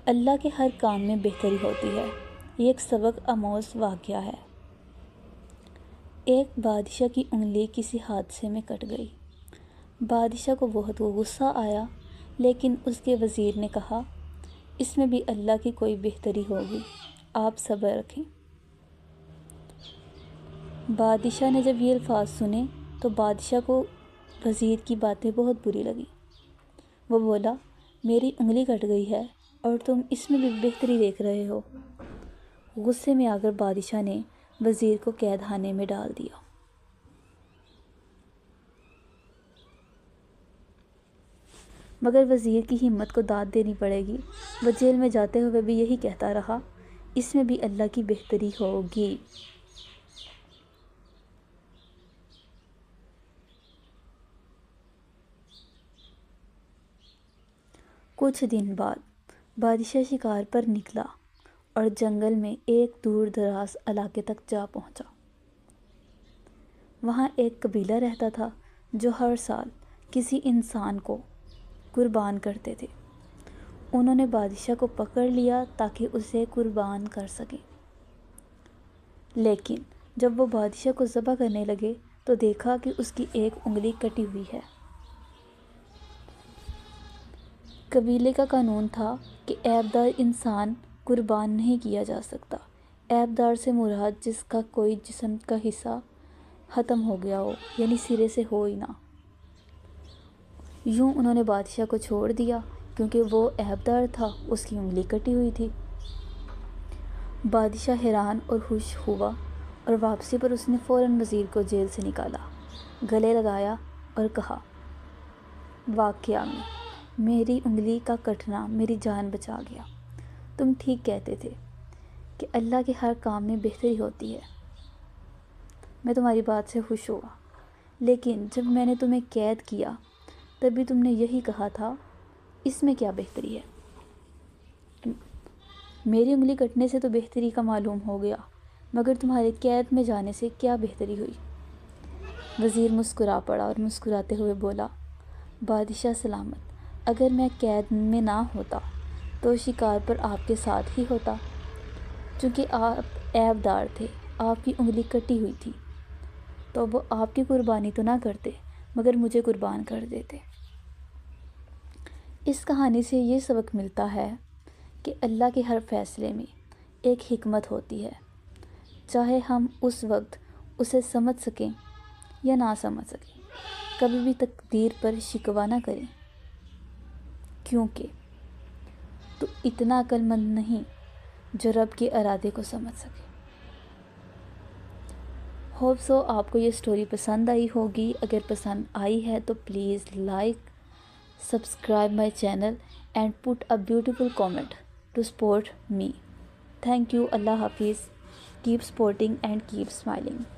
اللہ کے ہر کام میں بہتری ہوتی ہے۔ یہ ایک سبق آموز واقعہ ہے۔ ایک بادشاہ کی انگلی کسی حادثے میں کٹ گئی۔ بادشاہ کو بہت غصہ آیا، لیکن اس کے وزیر نے کہا، اس میں بھی اللہ کی کوئی بہتری ہوگی، آپ صبر رکھیں۔ بادشاہ نے جب یہ الفاظ سنے تو بادشاہ کو وزیر کی باتیں بہت بری لگیں۔ وہ بولا، میری انگلی کٹ گئی ہے اور تم اس میں بھی بہتری دیکھ رہے ہو۔ غصے میں آ کر بادشاہ نے وزیر کو قید خانے میں ڈال دیا۔ مگر وزیر کی ہمت کو داد دینی پڑے گی۔ وہ جیل میں جاتے ہوئے بھی یہی کہتا رہا، اس میں بھی اللہ کی بہتری ہوگی۔ کچھ دن بعد بادشاہ شکار پر نکلا اور جنگل میں ایک دور دراز علاقے تک جا پہنچا۔ وہاں ایک قبیلہ رہتا تھا جو ہر سال کسی انسان کو قربان کرتے تھے۔ انہوں نے بادشاہ کو پکڑ لیا تاکہ اسے قربان کر سکیں۔ لیکن جب وہ بادشاہ کو ذبح کرنے لگے تو دیکھا کہ اس کی ایک انگلی کٹی ہوئی ہے۔ قبیلے کا قانون تھا کہ عیبدار انسان قربان نہیں کیا جا سکتا۔ عیبدار سے مراد جس کا کوئی جسم کا حصہ ختم ہو گیا ہو، یعنی سرے سے ہو ہی نہ۔ یوں انہوں نے بادشاہ کو چھوڑ دیا کیونکہ وہ عیبدار تھا، اس کی انگلی کٹی ہوئی تھی۔ بادشاہ حیران اور خوش ہوا اور واپسی پر اس نے فوراً وزیر کو جیل سے نکالا، گلے لگایا اور کہا، واقعہ میں میری انگلی کا کٹنا میری جان بچا گیا۔ تم ٹھیک کہتے تھے کہ اللہ کے ہر کام میں بہتری ہوتی ہے۔ میں تمہاری بات سے خوش ہوا، لیکن جب میں نے تمہیں قید کیا تبھی تم نے یہی کہا تھا، اس میں کیا بہتری ہے؟ میری انگلی کٹنے سے تو بہتری کا معلوم ہو گیا، مگر تمہارے قید میں جانے سے کیا بہتری ہوئی؟ وزیر مسکرا پڑا اور مسکراتے ہوئے بولا، بادشاہ سلامت، اگر میں قید میں نہ ہوتا تو شکار پر آپ کے ساتھ ہی ہوتا۔ چونکہ آپ عیبدار تھے، آپ کی انگلی کٹی ہوئی تھی، تو وہ آپ کی قربانی تو نہ کرتے مگر مجھے قربان کر دیتے۔ اس کہانی سے یہ سبق ملتا ہے کہ اللہ کے ہر فیصلے میں ایک حکمت ہوتی ہے، چاہے ہم اس وقت اسے سمجھ سکیں یا نہ سمجھ سکیں۔ کبھی بھی تقدیر پر شکوہ نہ کریں، کیونکہ تو اتنا عقل مند نہیں جو رب کے ارادے کو سمجھ سکے۔ ہوپ سو آپ کو یہ سٹوری پسند آئی ہوگی۔ اگر پسند آئی ہے تو please like, subscribe my channel and put a beautiful comment to support me. Thank you. اللہ حافظ۔ Keep supporting and keep smiling.